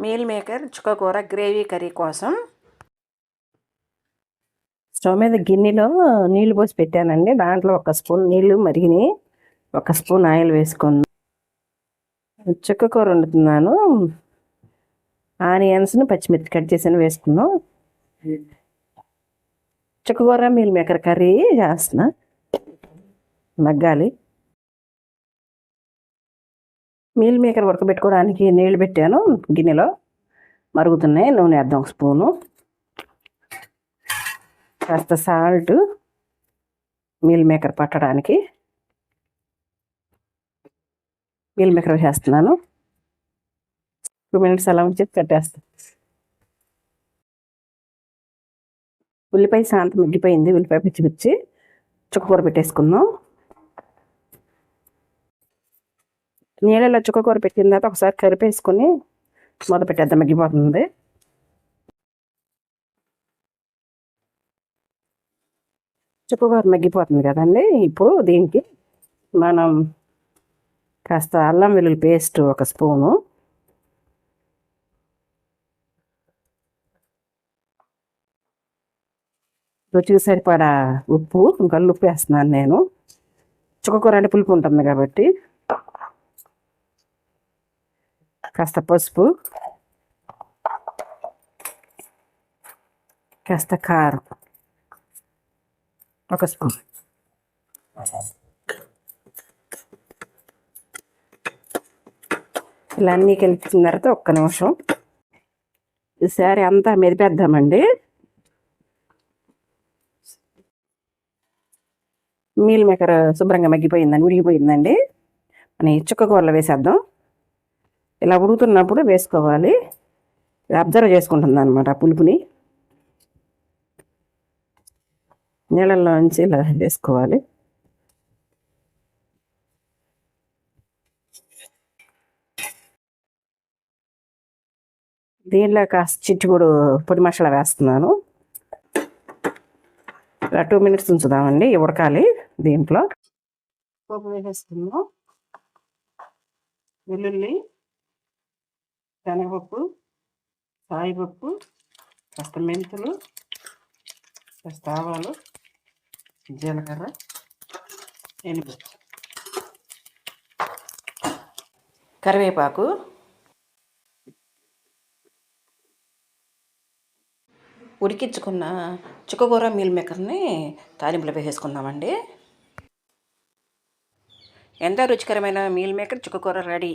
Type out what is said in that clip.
Meal maker చుక్కకూర gravy curry కోసం stove మీద గిన్నెలో నీళ్లు పోసి పెట్టానండి. దాంట్లో ఒక స్పూన్ నీళ్లు మరిగినాయి. ఒక స్పూన్ ఆయిల్ వేసుకున్నాను. చుక్కకూర వండుతున్నాను. ఆనియన్స్ను పచ్చిమిర్చి కట్ చేసి వేసుకున్నాం. చుక్కకూర మీల్ మేకర్ కర్రీ చేస్తున్నా. మగ్గాలి. మీల్ మేకర్ ఉడకబెట్టుకోవడానికి నీళ్లు పెట్టాను. గిన్నెలో మరుగుతున్నాయి. నూనె వేద్దాం ఒక స్పూను. కాస్త సాల్ట్ మీల్ మేకర్ పట్టడానికి. మీల్ మేకర్ వేసేస్తున్నాను. 2 మినిట్స్ అలా ఉంచి కట్టేస్తాను. ఉల్లిపాయ శాంతం మగ్గిపోయింది. ఉల్లిపాయ పిచ్చి చుక్కకూర పెట్టేసుకుందాం. నీళ్ళలో చుక్కకూర పెట్టిన తర్వాత ఒకసారి కరిపేసుకొని మూత పెట్టేద్దాం. మగ్గిపోతుంది. చుక్కకూర మగ్గిపోతుంది కదండి. ఇప్పుడు దీనికి మనం కాస్త అల్లం వెల్లుల్లి పేస్ట్ ఒక స్పూను, రుచికి సరిపడా ఉప్పు, ఇంకా ఉప్పు వేస్తున్నాను నేను. చుక్కకూర అంటే పులుపు ఉంటుంది కాబట్టి. కాస్త పసుపు, కాస్త కారం ఒక స్పూన్. ఇలా అన్నీ కలిపిన తర్వాత ఒక్క నిమిషం ఈసారి అంతా మెదిపేద్దామండి. మీల్ మేకర్ శుభ్రంగా మగ్గిపోయిందండి, ఉడిగిపోయిందండి. అని చుక్కకూరలో వేసేద్దాం. ఇలా ఉడుకుతున్నప్పుడు వేసుకోవాలి. అబ్జర్వ్ చేసుకుంటుంది అనమాట పులుపుని. నీళ్ళల్లోంచి ఇలా వేసుకోవాలి. దీనిలో కాస్త చిట్టుగుడు పొడి మసాలా వేస్తున్నాను. ఇలా 2 మినిట్స్ ఉంచుదామండి. ఉడకాలి. దీంట్లో పోపు వేసేస్తున్నాం. వెల్లుల్లి, శనగపప్పు, సాయిపప్పు, కాస్త మెంతులు, కాస్త ఆవాలు, జీలకర్ర, ఎనిమిది, కరివేపాకు, ఉడికించుకున్న చుక్కకూర మీల్ మేకర్ని తాలింపులో వేసేసుకుందామండి. ఎంతో రుచికరమైన మీల్ మేకర్ చుక్కకూర రెడీ.